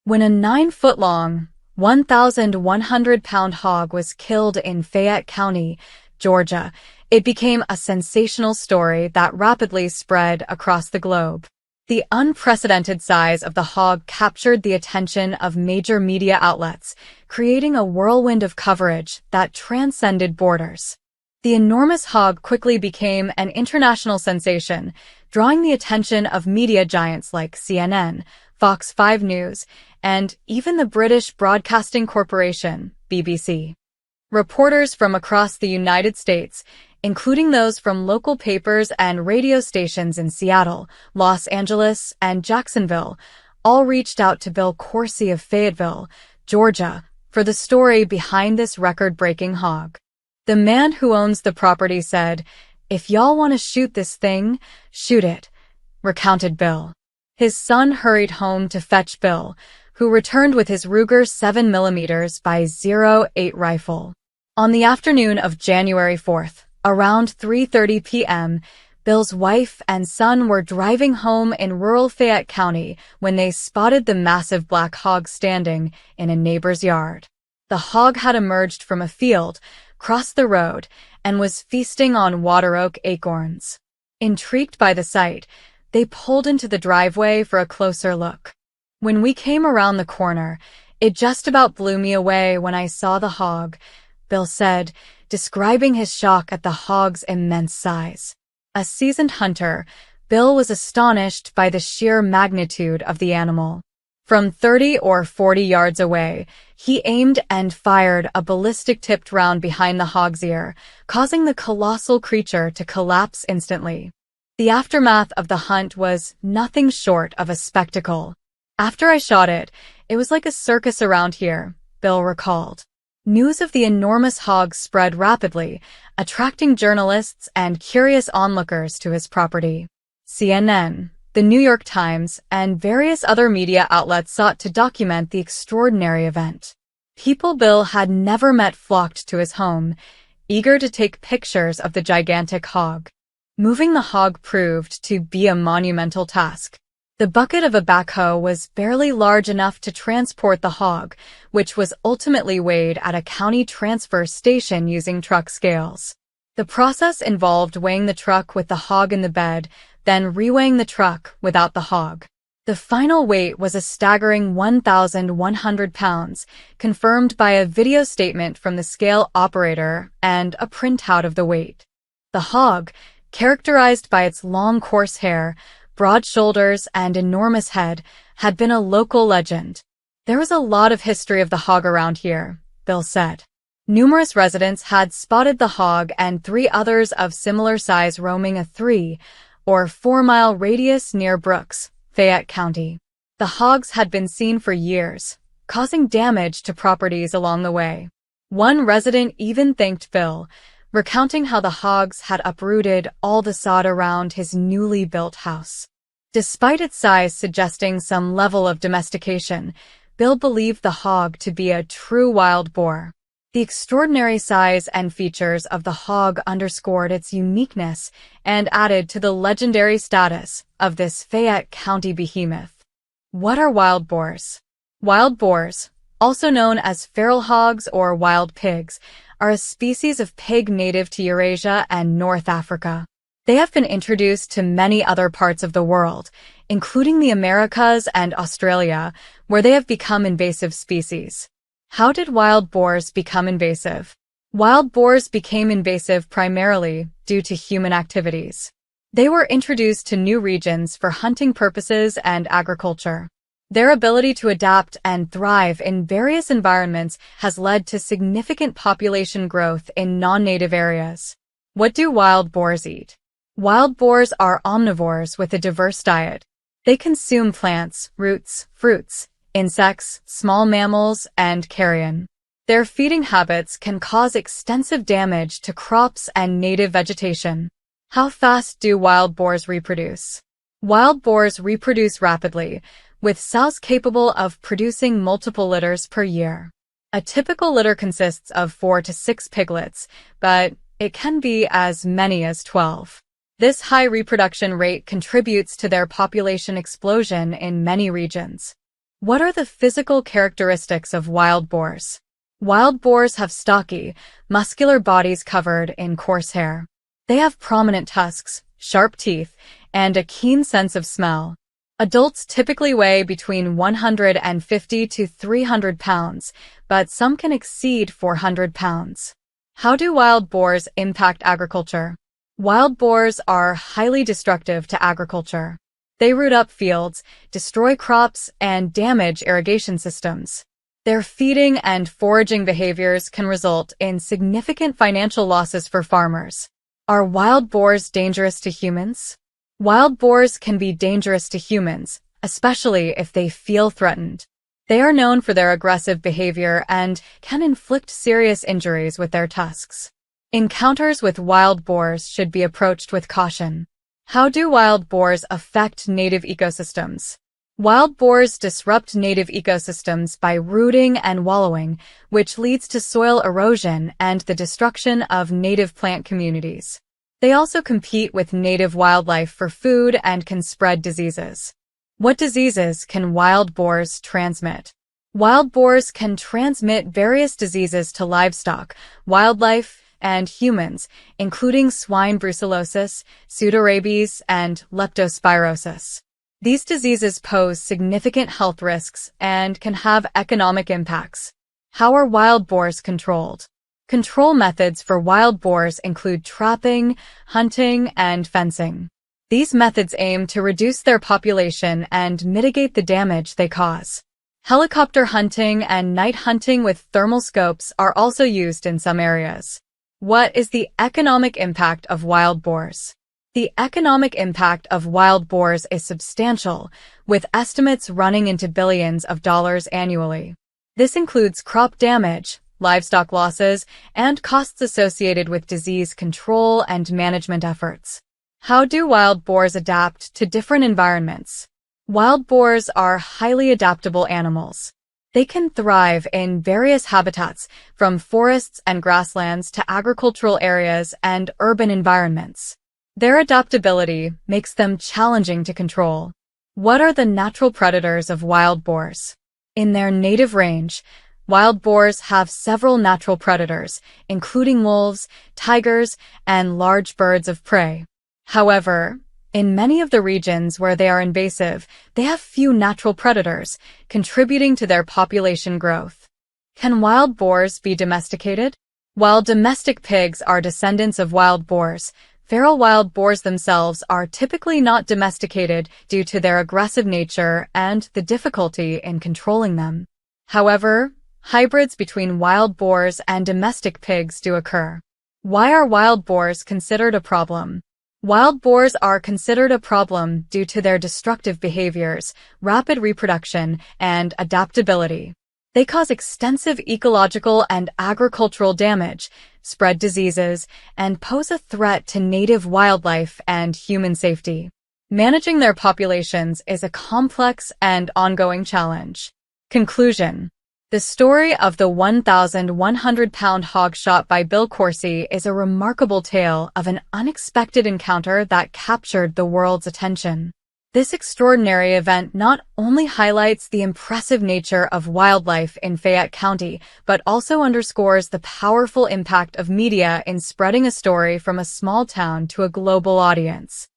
When a 9-foot-long, 1,100-pound hog was killed in Fayette County, Georgia, it became a sensational story that rapidly spread across the globe. The unprecedented size of the hog captured the attention of major media outlets, creating a whirlwind of coverage that transcended borders. The enormous hog quickly became an international sensation, drawing the attention of media giants like CNN, Fox 5 News, and even the British Broadcasting Corporation, BBC. Reporters from across the United States, including those from local papers and radio stations in Seattle, Los Angeles, and Jacksonville, all reached out to Bill Coursey of Fayetteville, Georgia, for the story behind this record-breaking hog. The man who owns the property said, "If y'all want to shoot this thing, shoot it," recounted Bill. His son hurried home to fetch Bill, who returned with his Ruger 7mm x 08 rifle. On the afternoon of January 4th, around 3:30 p.m., Bill's wife and son were driving home in rural Fayette County when they spotted the massive black hog standing in a neighbor's yard. The hog had emerged from a field, crossed the road, and was feasting on water oak acorns. Intrigued by the sight, they pulled into the driveway for a closer look. "When we came around the corner, it just about blew me away when I saw the hog," Bill said, describing his shock at the hog's immense size. A seasoned hunter, Bill was astonished by the sheer magnitude of the animal. From 30 or 40 yards away, he aimed and fired a ballistic-tipped round behind the hog's ear, causing the colossal creature to collapse instantly. The aftermath of the hunt was nothing short of a spectacle. "After I shot it, it was like a circus around here," Bill recalled. News of the enormous hog spread rapidly, attracting journalists and curious onlookers to his property. CNN, the New York Times, and various other media outlets sought to document the extraordinary event. People Bill had never met flocked to his home, eager to take pictures of the gigantic hog. Moving the hog proved to be a monumental task. The bucket of a backhoe was barely large enough to transport the hog, which was ultimately weighed at a county transfer station using truck scales. The process involved weighing the truck with the hog in the bed, then reweighing the truck without the hog. The final weight was a staggering 1,100 pounds, confirmed by a video statement from the scale operator and a printout of the weight. The hog, characterized by its long coarse hair, broad shoulders, and enormous head, had been a local legend. "There was a lot of history of the hog around here," Bill said. Numerous residents had spotted the hog and 3 others of similar size roaming a 3 or 4-mile radius near Brooks, Fayette County. The hogs had been seen for years, causing damage to properties along the way. One resident even thanked Bill, recounting how the hogs had uprooted all the sod around his newly built house. Despite its size suggesting some level of domestication, Bill believed the hog to be a true wild boar. The extraordinary size and features of the hog underscored its uniqueness and added to the legendary status of this Fayette County behemoth. What are wild boars? Wild boars, also known as feral hogs or wild pigs, are a species of pig native to Eurasia and North Africa. They have been introduced to many other parts of the world, including the Americas and Australia, where they have become invasive species. How did wild boars become invasive? Wild boars became invasive primarily due to human activities. They were introduced to new regions for hunting purposes and agriculture. Their ability to adapt and thrive in various environments has led to significant population growth in non-native areas. What do wild boars eat? Wild boars are omnivores with a diverse diet. They consume plants, roots, fruits, insects, small mammals, and carrion. Their feeding habits can cause extensive damage to crops and native vegetation. How fast do wild boars reproduce? Wild boars reproduce rapidly, with sows capable of producing multiple litters per year. A typical litter consists of 4 to 6 piglets, but it can be as many as 12. This high reproduction rate contributes to their population explosion in many regions. What are the physical characteristics of wild boars? Wild boars have stocky, muscular bodies covered in coarse hair. They have prominent tusks, sharp teeth, and a keen sense of smell. Adults typically weigh between 150 to 300 pounds, but some can exceed 400 pounds. How do wild boars impact agriculture? Wild boars are highly destructive to agriculture. They root up fields, destroy crops, and damage irrigation systems. Their feeding and foraging behaviors can result in significant financial losses for farmers. Are wild boars dangerous to humans? Wild boars can be dangerous to humans, especially if they feel threatened. They are known for their aggressive behavior and can inflict serious injuries with their tusks. Encounters with wild boars should be approached with caution. How do wild boars affect native ecosystems? Wild boars disrupt native ecosystems by rooting and wallowing, which leads to soil erosion and the destruction of native plant communities. They also compete with native wildlife for food and can spread diseases. What diseases can wild boars transmit? Wild boars can transmit various diseases to livestock, wildlife, and humans, including swine brucellosis, pseudorabies, and leptospirosis. These diseases pose significant health risks and can have economic impacts. How are wild boars controlled? Control methods for wild boars include trapping, hunting, and fencing. These methods aim to reduce their population and mitigate the damage they cause. Helicopter hunting and night hunting with thermal scopes are also used in some areas. What is the economic impact of wild boars? The economic impact of wild boars is substantial, with estimates running into billions of dollars annually. This includes crop damage, livestock losses, and costs associated with disease control and management efforts. How do wild boars adapt to different environments? Wild boars are highly adaptable animals. They can thrive in various habitats, from forests and grasslands to agricultural areas and urban environments. Their adaptability makes them challenging to control. What are the natural predators of wild boars? In their native range, wild boars have several natural predators, including wolves, tigers, and large birds of prey. However, in many of the regions where they are invasive, they have few natural predators, contributing to their population growth. Can wild boars be domesticated? While domestic pigs are descendants of wild boars, feral wild boars themselves are typically not domesticated due to their aggressive nature and the difficulty in controlling them. However, hybrids between wild boars and domestic pigs do occur. Why are wild boars considered a problem? Wild boars are considered a problem due to their destructive behaviors, rapid reproduction, and adaptability. They cause extensive ecological and agricultural damage, spread diseases, and pose a threat to native wildlife and human safety. Managing their populations is a complex and ongoing challenge. Conclusion. The story of the 1,100-pound hog shot by Bill Coursey is a remarkable tale of an unexpected encounter that captured the world's attention. This extraordinary event not only highlights the impressive nature of wildlife in Fayette County, but also underscores the powerful impact of media in spreading a story from a small town to a global audience.